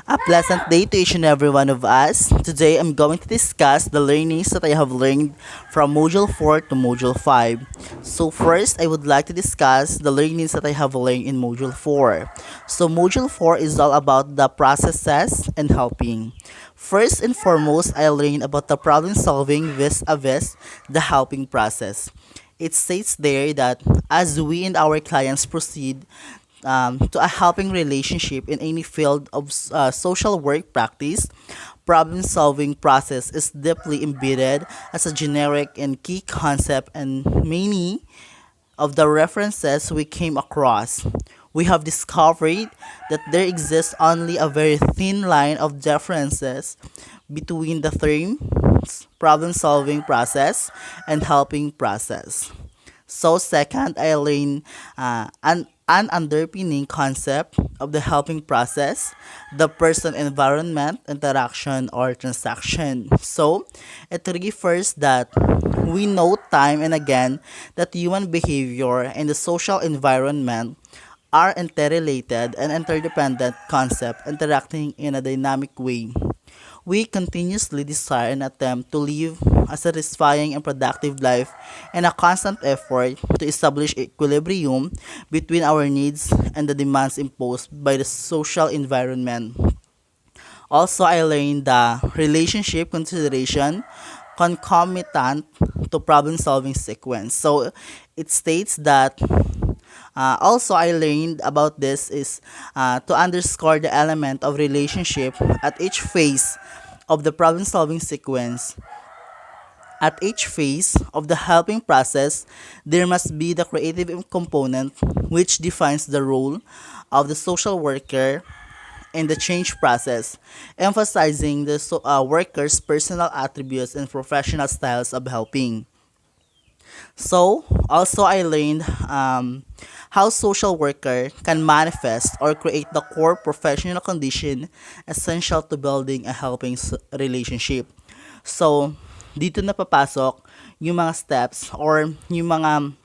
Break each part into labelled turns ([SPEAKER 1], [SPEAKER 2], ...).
[SPEAKER 1] A pleasant day to each and every one of us. Today I'm going to discuss the learnings that I have learned from Module 4 to Module 5. So first, I would like to discuss the learnings that I have learned in Module 4. So Module 4 is all about the processes and helping. First and foremost, I learned about the problem solving vis-a-vis the helping process. It states there that as we and our clients proceed to a helping relationship in any field of social work practice, problem solving process is deeply embedded as a generic and key concept in many of the references we came across. We have discovered that there exists only a very thin line of differences between the terms problem solving process and helping process. So second, I learned an underpinning concept of the helping process, the person-environment interaction or transaction. So it refers that we know time and again that human behavior and the social environment are interrelated and interdependent concepts interacting in a dynamic way. We continuously desire and attempt to live a satisfying and productive life and a constant effort to establish equilibrium between our needs and the demands imposed by the social environment. Also, I learned the relationship consideration concomitant to problem solving sequence. So it states that also I learned about this is to underscore the element of relationship at each phase of the problem solving sequence. At each phase of the helping process, there must be the creative component which defines the role of the social worker in the change process, emphasizing the worker's personal attributes and professional styles of helping. So, also I learned how social worker can manifest or create the core professional condition essential to building a helping relationship. So, dito na papasok yung mga steps or yung mga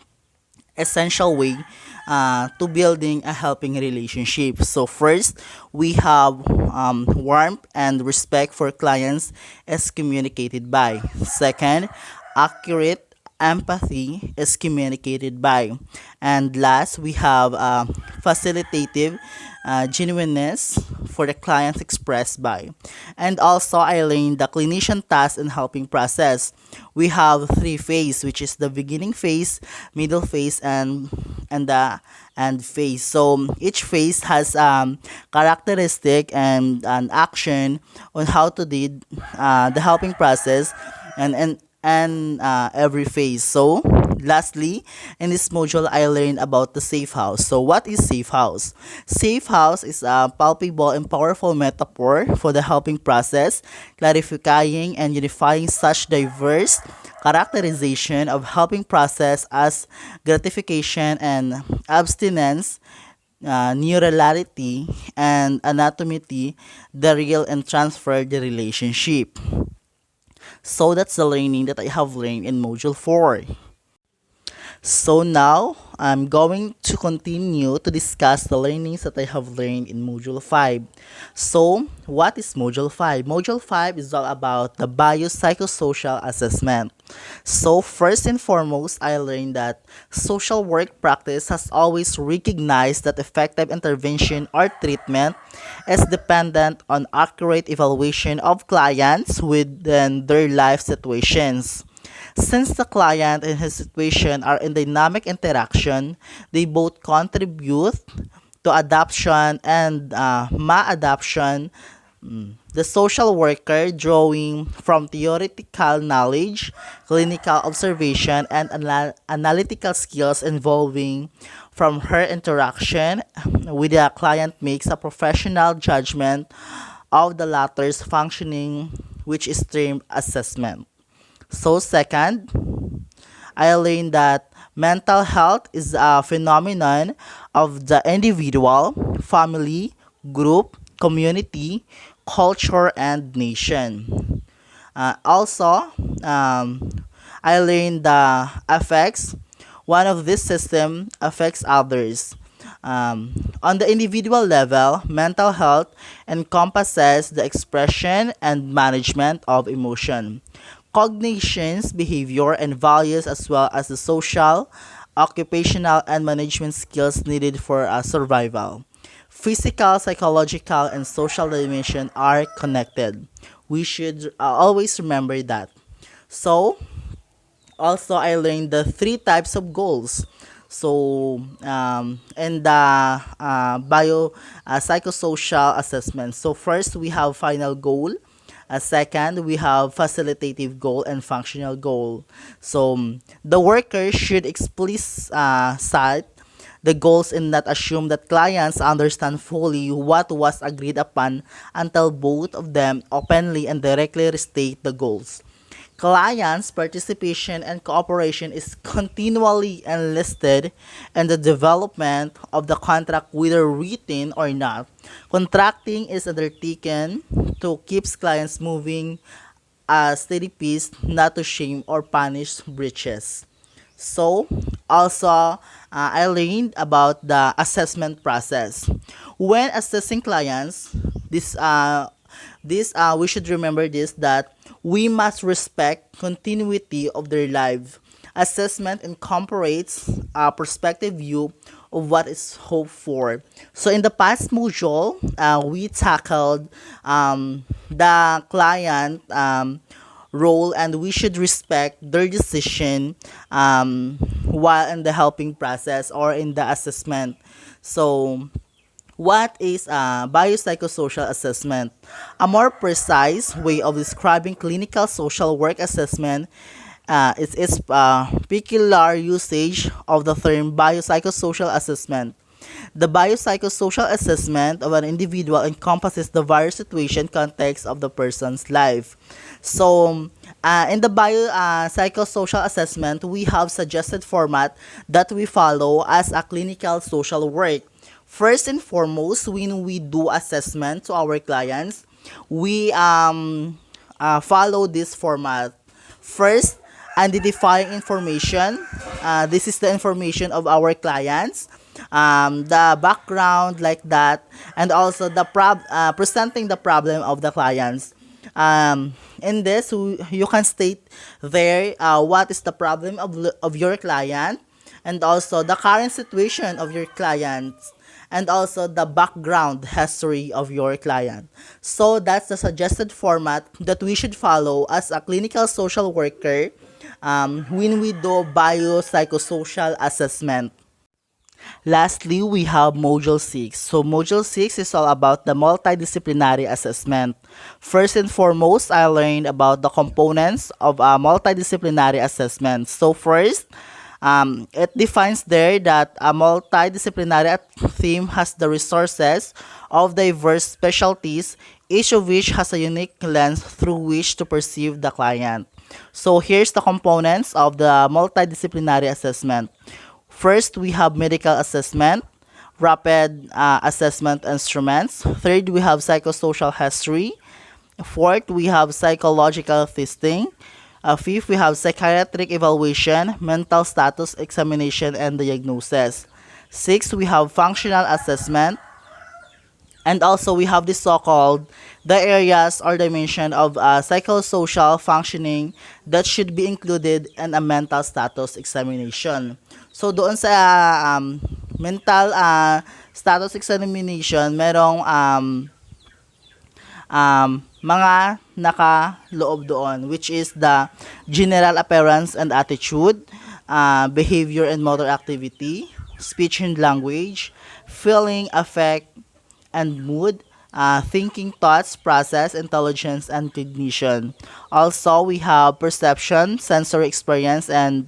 [SPEAKER 1] essential way to building a helping relationship. So first, we have warmth and respect for clients as communicated by. Second, accurate empathy is communicated by. And last, we have facilitative genuineness for the clients expressed by. And also, I learned the clinician task and helping process. We have three phase, which is the beginning phase, middle phase, and the end phase. So each phase has characteristic and an action on how to do the helping process and every phase. So, lastly, in this module, I learned about the safe house. So, what is safe house? Safe house is a palpable and powerful metaphor for the helping process, clarifying and unifying such diverse characterization of helping process as gratification and abstinence, neurality, and anatomy, the real and transfer the relationship. So that's the learning that I have learned in Module 4. So now, I'm going to continue to discuss the learnings that I have learned in Module 5. So, what is Module 5? Module 5 is all about the biopsychosocial assessment. So, first and foremost, I learned that social work practice has always recognized that effective intervention or treatment is dependent on accurate evaluation of clients within their life situations. Since the client and his situation are in dynamic interaction, they both contribute to adoption and ma-adoption. The social worker, drawing from theoretical knowledge, clinical observation, and analytical skills involving from her interaction with the client, makes a professional judgment of the latter's functioning, which is termed assessment. So second, I learned that mental health is a phenomenon of the individual, family, group, community, culture, and nation. Also, I learned the effects. One of this system affects others. On the individual level, mental health encompasses the expression and management of emotion, cognitions, behavior, and values, as well as the social, occupational, and management skills needed for survival. Physical, psychological, and social dimension are connected. We should always remember that. So, also I learned the three types of goals. So in the bio psychosocial assessment, so first we have final goal, second we have facilitative goal and functional goal. So the worker should cite the goals and not assume that clients understand fully what was agreed upon until both of them openly and directly restate the goals. Clients' participation and cooperation is continually enlisted in the development of the contract, whether written or not. Contracting is undertaken to keep clients moving a steady pace, not to shame or punish breaches. So, also, I learned about the assessment process. When assessing clients, this we should remember this, that we must respect continuity of their life. Assessment incorporates a perspective view of what is hoped for. So in the past module, we tackled the client role, and we should respect their decision while in the helping process or in the assessment. So what is a biopsychosocial assessment? A more precise way of describing clinical social work assessment is its peculiar usage of the term biopsychosocial assessment. The biopsychosocial assessment of an individual encompasses the various situation context of the person's life. So, in the biopsychosocial assessment, we have suggested format that we follow as a clinical social work. First and foremost, when we do assessment to our clients, we follow this format. First, identifying information. This is the information of our clients, the background like that, and also the presenting the problem of the clients. In this, you can state there what is the problem of your client, and also the current situation of your clients, and also the background history of your client. So that's the suggested format that we should follow as a clinical social worker when we do biopsychosocial assessment. Lastly, we have Module 6. So Module 6 is all about the multidisciplinary assessment. First and foremost, I learned about the components of a multidisciplinary assessment. So first, it defines there that a multidisciplinary theme has the resources of diverse specialties, each of which has a unique lens through which to perceive the client. So here's the components of the multidisciplinary assessment. First, we have medical assessment, rapid assessment instruments. Third, we have psychosocial history. Fourth, we have psychological testing. Fifth, we have psychiatric evaluation, mental status examination, and diagnosis. Sixth, we have functional assessment. And also, we have the so-called the areas or dimension of psychosocial functioning that should be included in a mental status examination. So, doon sa mental status examination, merong mga nakaloob doon, which is the general appearance and attitude, behavior and motor activity, speech and language, feeling, affect, and mood, thinking, thoughts, process, intelligence, and cognition. Also, we have perception, sensory experience, and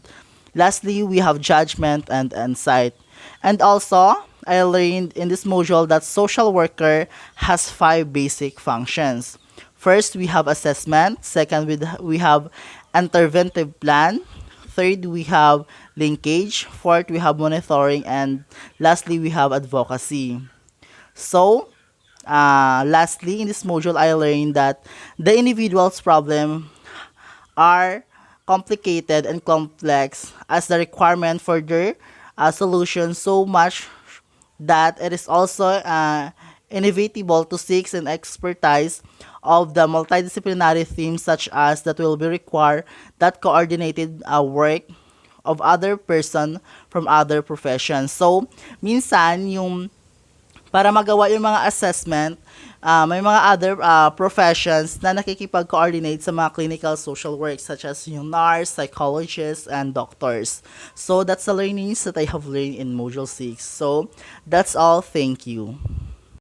[SPEAKER 1] lastly, we have judgment and insight. And also, I learned in this module that social worker has five basic functions. First, we have assessment. Second, we have interventive plan. Third, we have linkage. Fourth, we have monitoring. And lastly, we have advocacy. So, lastly, in this module, I learned that the individual's problem are complicated and complex as the requirement for their solution so much that it is also inevitable to seek and expertise of the multidisciplinary themes such as that will be require that coordinated work of other person from other professions. So, minsan yung para magawa yung mga assessment, may mga other professions na nakikipag-coordinate sa mga clinical social work such as yung nurse, psychologists, and doctors. So, that's the learnings that I have learned in Module 6. So, that's all. Thank you.